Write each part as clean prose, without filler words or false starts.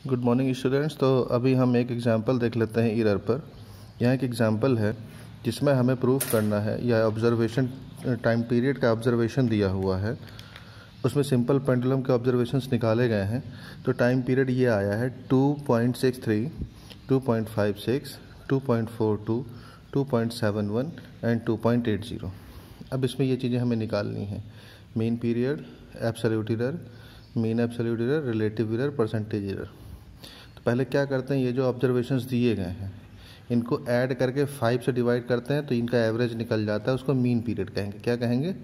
Good morning students. तो अभी हम एक एग्जांपल देख लेते हैं एरर पर। यहाँ एक एग्जांपल है जिसमें हमें प्रूफ करना है या ऑब्जर्वेशन टाइम पीरियड का ऑब्जर्वेशन दिया हुआ है, उसमें सिंपल पेंडुलम के ऑब्जर्वेशंस निकाले गए हैं। तो टाइम पीरियड ये आया है 2.63, 2.56, 2.42, 2.71 एंड 2.80। अब इसमें ये चीज़ें हमें निकालनी हैं: mean period, absolute error, mean absolute error, relative error, percentage error. तो पहले क्या करते हैं, ये जो ऑब्जर्वेशंस दिए गए हैं इनको ऐड करके 5 से डिवाइड करते हैं तो इनका एवरेज निकल जाता है। उसको मीन पीरियड कहेंगे। क्या कहेंगे?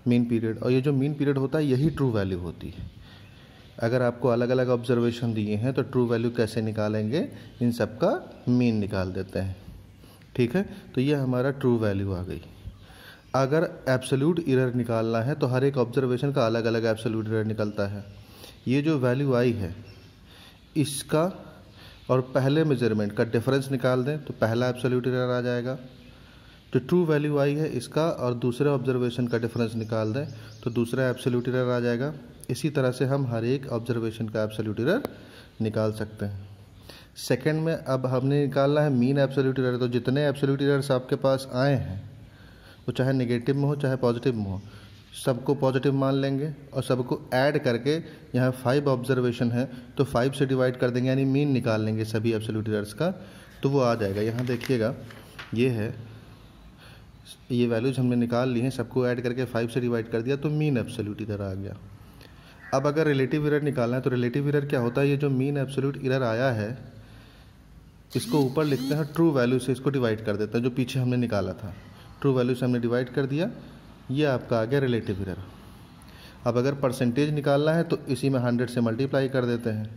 Mean period. और ये जो मीन पीरियड होता है यही ट्रू वैल्यू होती है। अगर आपको अलग अलग ऑब्जर्वेशन दिए हैं तो ट्रू वैल्यू कैसे निकालेंगे, इन सब का मीन निकाल देते हैं। ठीक है, तो ये हमारा ट्रू वैल्यू आ गई। अगर एब्सोल्यूट एरर निकालना है तो हर एक ऑब्जर्वेशन का अलग अलग एब्सोल्यूट एरर निकलता है। ये जो वैल्यू आई है इसका और पहले मेजरमेंट का डिफरेंस निकाल दें तो पहला एब्सोल्यूट एरर आ जाएगा। जो ट्रू वैल्यू आई है इसका और दूसरे ऑब्जर्वेशन का डिफरेंस निकाल दें तो दूसरा एब्सोल्यूट एरर आ जाएगा। इसी तरह से हम हर एक ऑब्जर्वेशन का एब्सोल्यूट एरर निकाल सकते हैं। सेकंड में अब हमने निकालना है मीन एब्सोल्यूट एरर। तो जितने एब्सोल्यूट एरर्स आपके पास आए हैं वो चाहे नेगेटिव में हो चाहे पॉजिटिव में हो, सबको पॉजिटिव मान लेंगे और सबको ऐड करके यहाँ 5 ऑब्जर्वेशन है तो 5 से डिवाइड कर देंगे, यानी मीन निकाल लेंगे सभी एब्सोल्यूट एरर्स का, तो वो आ जाएगा। यहाँ देखिएगा ये है, ये वैल्यूज हमने निकाल ली हैं, सबको ऐड करके 5 से डिवाइड कर दिया तो मीन एब्सोल्यूट एरर आ गया। अब अगर रिलेटिव एरर निकालना है तो रिलेटिव एरर क्या होता है, ये जो मीन एब्सोल्यूट एरर आया है इसको ऊपर लिखते हैं, ट्रू वैल्यू से इसको डिवाइड कर देते हैं, जो पीछे हमने निकाला था ट्रू वैल्यू से हमने डिवाइड कर दिया, ये आपका आ गया रिलेटिव एरर। अब अगर परसेंटेज निकालना है तो इसी में 100 से मल्टीप्लाई कर देते हैं,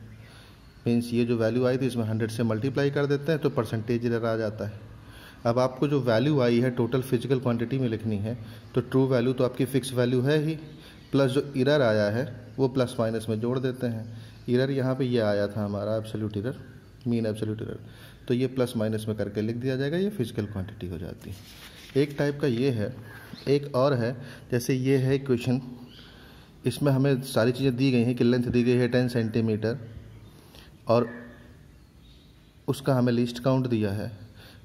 मीन्स ये जो वैल्यू आई थी इसमें 100 से मल्टीप्लाई कर देते हैं तो परसेंटेज एरर आ जाता है। अब आपको जो वैल्यू आई है टोटल फिजिकल क्वांटिटी में लिखनी है तो ट्रू वैल्यू तो आपकी फिक्स वैल्यू है ही, प्लस जो एरर आया है वो प्लस माइनस में जोड़ देते हैं। एरर यहाँ पे ये आया था हमारा absolute error, mean absolute error, तो ये प्लस माइनस में करके लिख दिया जाएगा, ये फिजिकल क्वांटिटी हो जाती है। एक टाइप का ये है, एक और है, जैसे ये है क्वेश्चन, इसमें हमें सारी चीज़ें दी गई हैं कि लेंथ दी गई है 10 सेंटीमीटर और उसका हमें लीस्ट काउंट दिया है।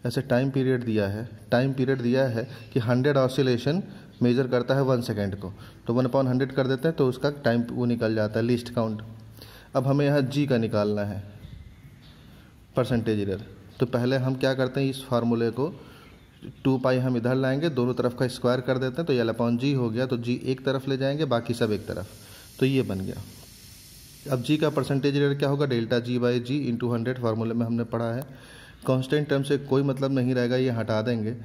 ऐसे टाइम पीरियड दिया है, टाइम पीरियड दिया है कि 100 ऑसिलेशन मेजर करता है 1 सेकेंड को, तो 1/100 कर देते हैं तो उसका टाइम वो निकल जाता है लीस्ट काउंट। अब हमें यहाँ जी का निकालना है, परसेंटेज एरर। तो पहले हम क्या करते हैं, इस फार्मूले को 2 पाई हम इधर लाएंगे, दोनों तरफ का स्क्वायर कर देते हैं तो L/G हो गया, तो G एक तरफ ले जाएंगे बाकी सब एक तरफ, तो ये बन गया। अब G का परसेंटेज एरर क्या होगा, डेल्टा G/G इंटू 100, फार्मूले में हमने पढ़ा है। कांस्टेंट टर्म से कोई मतलब नहीं रहेगा, ये हटा देंगे।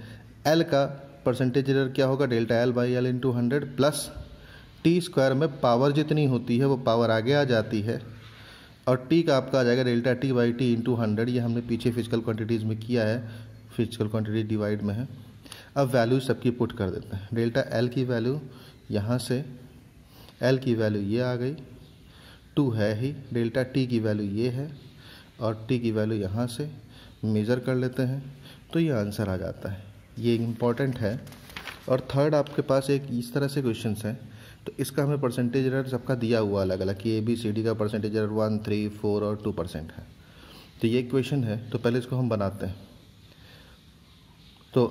L का परसेंटेज एरर क्या होगा, delta L/L into 100 plus T square में पावर जितनी होती है वो पावर आगे आ जाती है, और टी का आपका आ जाएगा डेल्टा T/T इंटू 100। ये हमने पीछे फिजिकल क्वांटिटीज़ में किया है, फिजिकल क्वांटिटी डिवाइड में है। अब वैल्यू सबकी पुट कर देते हैं। डेल्टा L की वैल्यू यहाँ से, L की वैल्यू ये आ गई, 2 है ही, डेल्टा T की वैल्यू ये है और T की वैल्यू यहाँ से मेज़र कर लेते हैं तो ये आंसर आ जाता है। ये इम्पॉर्टेंट है। और थर्ड आपके पास एक इस तरह से क्वेश्चन है, तो इसका हमें परसेंटेज एरर सबका दिया हुआ अलग अलग कि ABCD का परसेंटेज एरर 1, 3, 4 और 2% है। तो ये क्वेश्चन है, तो पहले इसको हम बनाते हैं। तो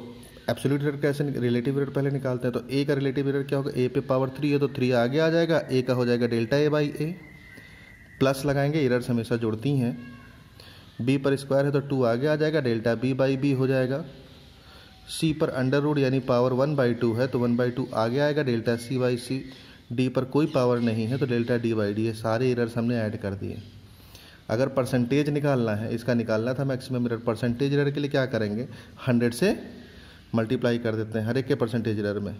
एब्सोल्यूट एरर कैसे, रिलेटिव एरर पहले निकालते हैं। तो ए का रिलेटिव एरर क्या होगा, ए पे पावर 3 है तो 3 आगे आ जाएगा, ए का हो जाएगा डेल्टा A/A, प्लस लगाएंगे, एरर्स हमेशा जुड़ती हैं। बी पर स्क्वायर है तो 2 आगे आ जाएगा, डेल्टा B/B हो जाएगा। सी पर अंडर रूट यानी पावर 1/2 है तो 1/2 आगे आएगा, डेल्टा C/C। डी पर कोई पावर नहीं है तो डेल्टा D/D है। सारे एरर्स हमने ऐड कर दिए। अगर परसेंटेज निकालना है, इसका निकालना था मैक्सिमम एरर, परसेंटेज एरर के लिए क्या करेंगे, 100 से मल्टीप्लाई कर देते हैं हर एक के परसेंटेज एरर में।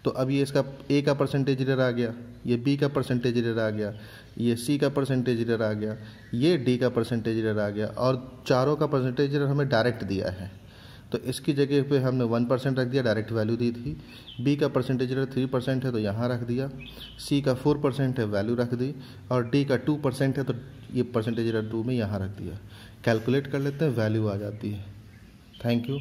तो अब ये इसका ए का परसेंटेज एरर आ गया, ये बी का परसेंटेज एरर आ गया, ये सी का परसेंटेज एरर आ गया, ये डी का परसेंटेज एरर आ गया, और चारों का परसेंटेज एरर हमें डायरेक्ट दिया है तो इसकी जगह पे हमने 1% रख दिया, डायरेक्ट वैल्यू दी थी। बी का परसेंटेज एरर 3% है तो यहाँ रख दिया, सी का 4% है वैल्यू रख दी, और डी का 2% है तो ये परसेंटेज एरर 2 में यहाँ रख दिया। कैलकुलेट कर लेते हैं, वैल्यू आ जाती है। Thank you.